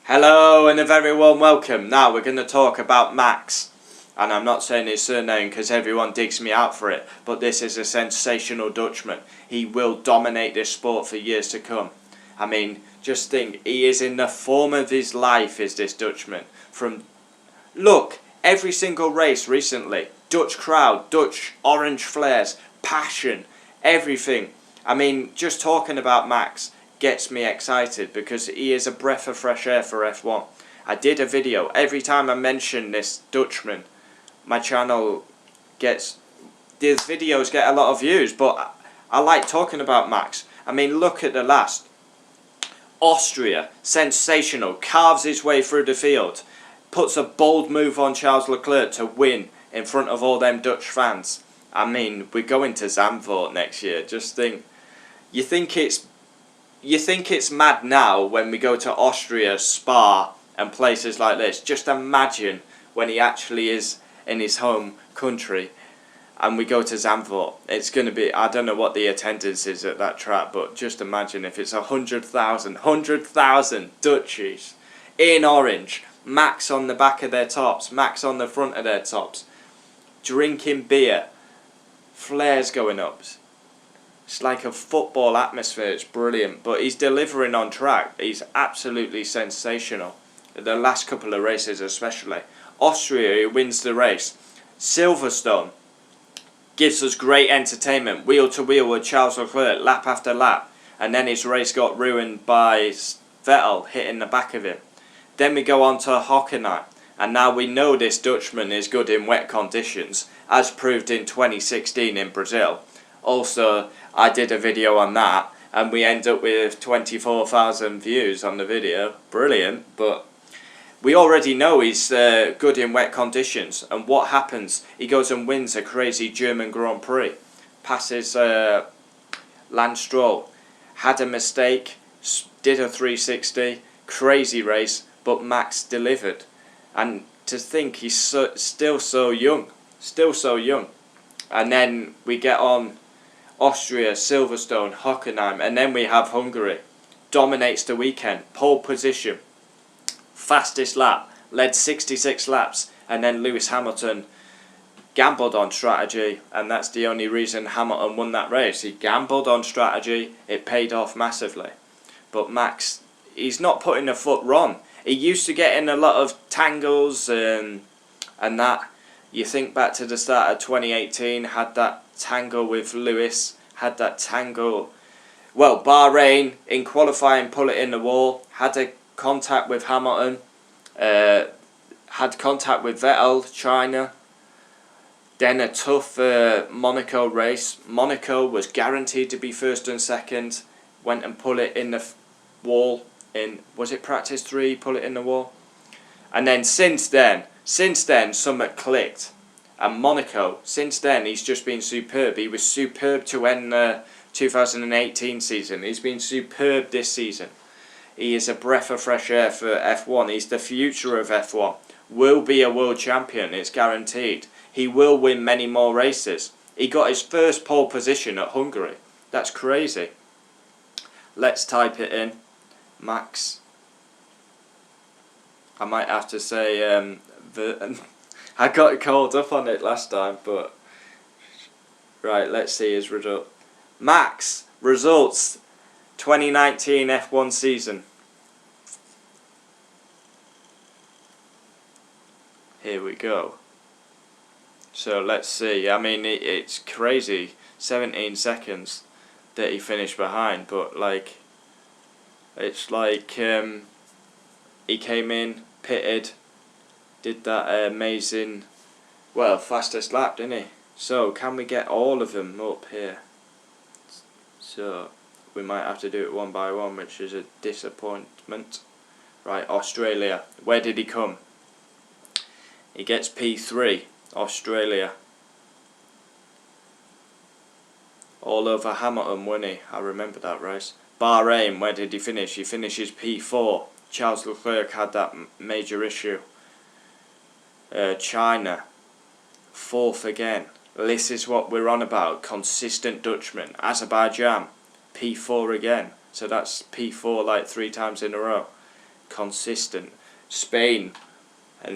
Hello and a very warm welcome. Now we're going to talk about Max. And I'm not saying his surname because everyone digs me out for it, but this is a sensational Dutchman. He will dominate this sport for years to come. I mean, just think, he is in the form of his life, is this Dutchman. Look, every single race recently, Dutch crowd, Dutch orange flares, passion, everything. I mean, just talking about Max gets me excited because he is a breath of fresh air for F1. I did a video, every time I mention this Dutchman, my channel these videos get a lot of views, but I like talking about Max. I mean, look at the last. Austria, sensational, carves his way through the field, puts a bold move on Charles Leclerc to win in front of all them Dutch fans. I mean, we're going to Zandvoort next year, just think. You think it's mad now when we go to Austria, Spa and places like this. Just imagine when he actually is in his home country and we go to Zandvoort. It's going to be, I don't know what the attendance is at that track, but just imagine if it's 100,000 Dutchies in orange, Max on the back of their tops, Max on the front of their tops, drinking beer, flares going up. It's like a football atmosphere, it's brilliant, but he's delivering on track. He's absolutely sensational. The last couple of races especially. Austria, he wins the race. Silverstone gives us great entertainment, wheel to wheel with Charles Leclerc, lap after lap, and then his race got ruined by Vettel hitting the back of him. Then we go on to Hockenheim, and now we know this Dutchman is good in wet conditions, as proved in 2016 in Brazil. Also, I did a video on that, and we end up with 24,000 views on the video. Brilliant, but we already know he's good in wet conditions. And what happens? He goes and wins a crazy German Grand Prix. Passes Lance Stroll. Had a mistake, did a 360, crazy race, but Max delivered. And to think he's still so young. And then we get on Austria, Silverstone, Hockenheim, and then we have Hungary. Dominates the weekend, pole position, fastest lap, led 66 laps, and then Lewis Hamilton gambled on strategy, and that's the only reason Hamilton won that race. He gambled on strategy, it paid off massively. But Max, he's not putting a foot wrong. He used to get in a lot of tangles and that. You think back to the start of 2018, had that tangle with Lewis, had that tangle, well, Bahrain, in qualifying, pull it in the wall, had a contact with Hamilton, had contact with Vettel, China, then a tough Monaco race. Monaco was guaranteed to be first and second, went and pull it in the wall, was it practice 3, pull it in the wall? And then since then, something clicked. And Monaco, since then, he's just been superb. He was superb to end the 2018 season. He's been superb this season. He is a breath of fresh air for F1. He's the future of F1. Will be a world champion, it's guaranteed. He will win many more races. He got his first pole position at Hungary. That's crazy. Let's type it in. Max. I might have to say I got called up on it last time, but right, let's see his result. Max results 2019 F1 season. Here we go. So let's see. I mean, it's crazy. 17 seconds that he finished behind, but like, it's like he came in, pitted, did that amazing, well, fastest lap, didn't he? So can we get all of them up here? So we might have to do it one by one, which is a disappointment. Right, Australia. Where did he come? He gets P3. Australia. All over Hamilton, wasn't he? I remember that race. Bahrain, where did he finish? He finishes P4. Charles Leclerc had that major issue. China, 4th again. This is what we're on about. Consistent Dutchman. Azerbaijan, P4 again. So that's P4 like 3 times in a row. consistent. Spain. I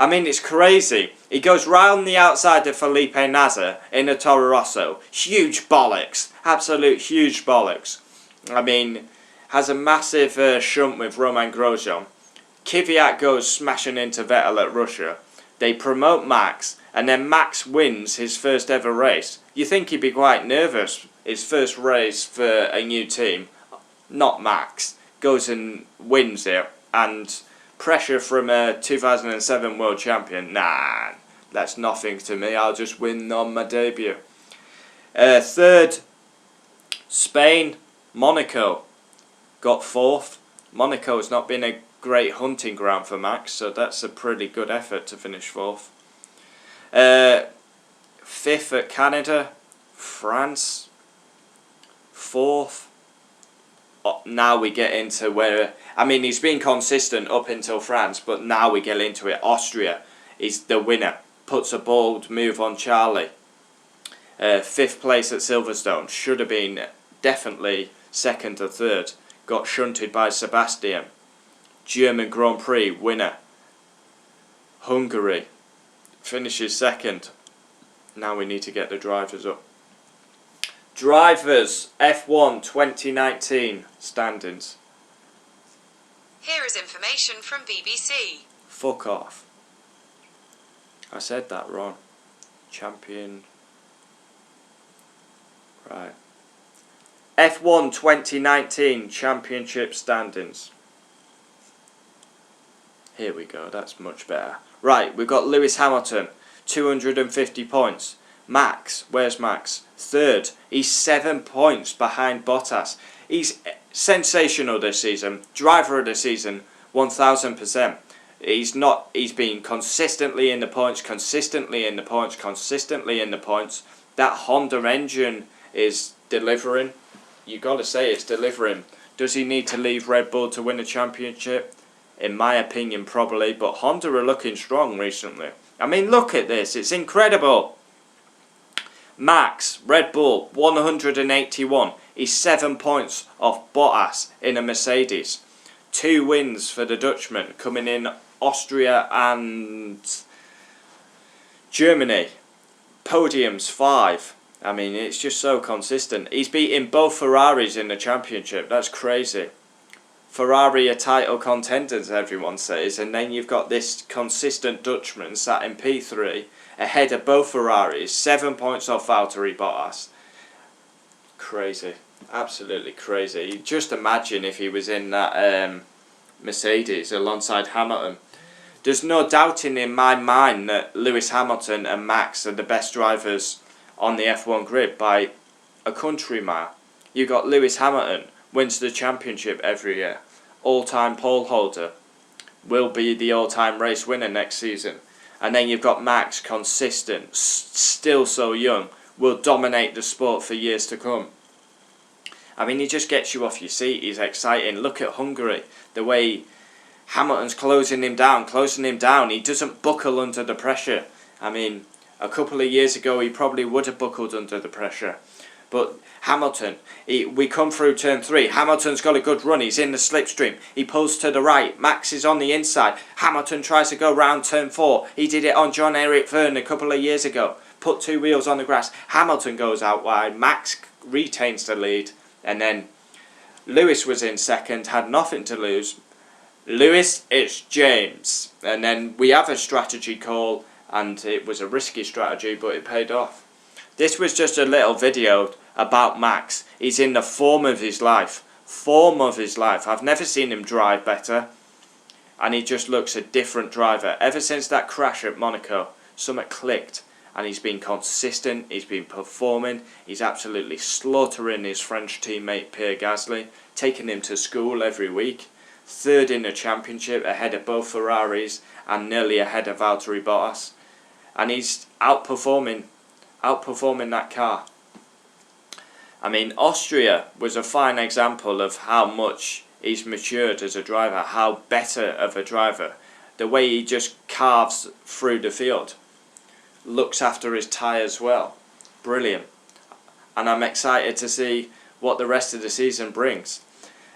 mean, it's crazy. He goes round the outside of Felipe Nasr in a Toro Rosso. Huge bollocks. Absolute huge bollocks. I mean, has a massive shunt with Romain Grosjean. Kvyat goes smashing into Vettel at Russia. They promote Max, and then Max wins his first ever race. You think he'd be quite nervous. His first race for a new team. Not Max. Goes and wins it. And pressure from a 2007 world champion. Nah, that's nothing to me. I'll just win on my debut. Third, Spain, Monaco. Got fourth. Monaco's not been a great hunting ground for Max, so that's a pretty good effort to finish fourth. Fifth at Canada, France. Fourth. Now we get into where, I mean, he's been consistent up until France, but now we get into it. Austria is the winner. Puts a bold move on Charlie. Fifth place at Silverstone. Should have been definitely second or third. Got shunted by Sebastian. German Grand Prix winner. Hungary finishes second. Now we need to get the drivers up. Drivers F1 2019 standings. Here is information from BBC. Fuck off. I said that wrong. Champion. Right. F1 2019 championship standings. Here we go, that's much better. Right, we've got Lewis Hamilton, 250 points. Max, where's Max? Third. He's 7 points behind Bottas. He's sensational this season. Driver of the season, 1000%. He's been consistently in the points, consistently in the points. That Honda engine is delivering. You got to say it's delivering. Does he need to leave Red Bull to win a championship? In my opinion, probably. But Honda are looking strong recently. I mean, look at this. It's incredible. Max, Red Bull, 181. He's 7 points off Bottas in a Mercedes. 2 wins for the Dutchman coming in Austria and Germany. Podiums, 5. I mean, it's just so consistent. He's beaten both Ferraris in the championship. That's crazy. Ferrari are title contenders, everyone says. And then you've got this consistent Dutchman sat in P3 ahead of both Ferraris. 7 points off Valtteri Bottas. Crazy. Absolutely crazy. Just imagine if he was in that Mercedes alongside Hamilton. There's no doubting in my mind that Lewis Hamilton and Max are the best drivers on the F1 grid by a country mile. You got Lewis Hamilton, wins the championship every year. All-time pole holder. Will be the all-time race winner next season. And then you've got Max, consistent, still so young, will dominate the sport for years to come. I mean, he just gets you off your seat. He's exciting. Look at Hungary. The way Hamilton's closing him down. He doesn't buckle under the pressure. I mean, a couple of years ago, he probably would have buckled under the pressure. But Hamilton, we come through turn 3. Hamilton's got a good run. He's in the slipstream. He pulls to the right. Max is on the inside. Hamilton tries to go round turn 4. He did it on John-Eric Vergne a couple of years ago. Put 2 wheels on the grass. Hamilton goes out wide. Max retains the lead. And then Lewis was in second. Had nothing to lose. Lewis, it's James. And then we have a strategy call. And it was a risky strategy, but it paid off. This was just a little video about Max. He's in the form of his life. I've never seen him drive better. And he just looks a different driver. Ever since that crash at Monaco, something clicked. And he's been consistent. He's been performing. He's absolutely slaughtering his French teammate Pierre Gasly. Taking him to school every week. Third in the championship ahead of both Ferraris. And nearly ahead of Valtteri Bottas. And he's outperforming that car. I mean, Austria was a fine example of how much he's matured as a driver, how better of a driver. The way he just carves through the field. Looks after his tyres well. Brilliant. And I'm excited to see what the rest of the season brings.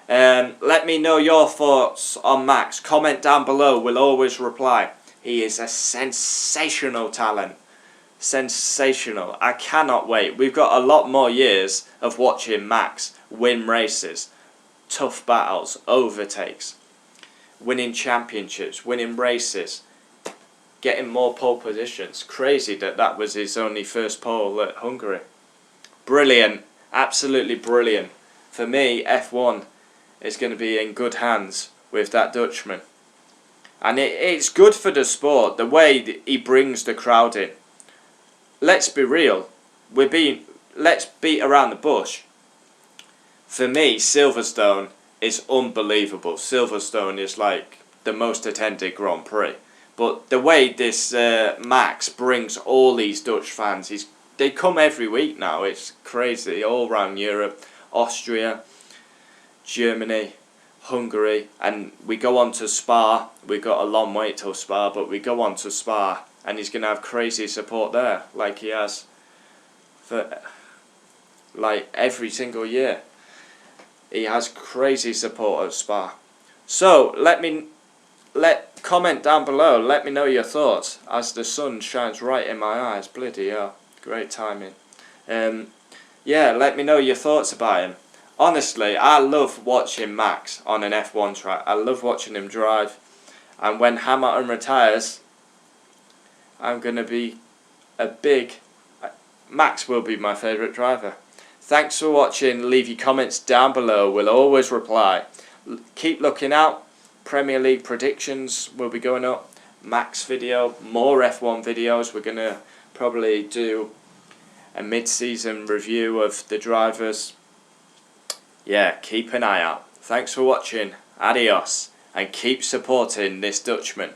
Let me know your thoughts on Max. Comment down below. We'll always reply. He is a sensational talent. Sensational. I cannot wait. We've got a lot more years of watching Max win races, tough battles, overtakes, winning championships, winning races, getting more pole positions. Crazy that that was his only first pole at Hungary. Brilliant. Absolutely brilliant. For me, F1 is going to be in good hands with that Dutchman. And it's good for the sport, the way he brings the crowd in. Let's be real. Let's beat around the bush. For me, Silverstone is unbelievable. Silverstone is like the most attended Grand Prix. But the way this Max brings all these Dutch fans, they come every week now. It's crazy. All around Europe, Austria, Germany, Hungary, and we go on to Spa. We've got a long wait till Spa, but we go on to Spa, and he's going to have crazy support there, like he has for like every single year. He has crazy support at Spa. So comment down below. Let me know your thoughts as the sun shines right in my eyes. Bloody hell, great timing. Yeah, let me know your thoughts about him. Honestly, I love watching Max on an F1 track. I love watching him drive. And when Hamilton retires, I'm going to be Max will be my favourite driver. Thanks for watching. Leave your comments down below. We'll always reply. Keep looking out. Premier League predictions will be going up. Max video. More F1 videos. We're going to probably do a mid-season review of the drivers. Yeah, keep an eye out. Thanks for watching. Adios. And keep supporting this Dutchman.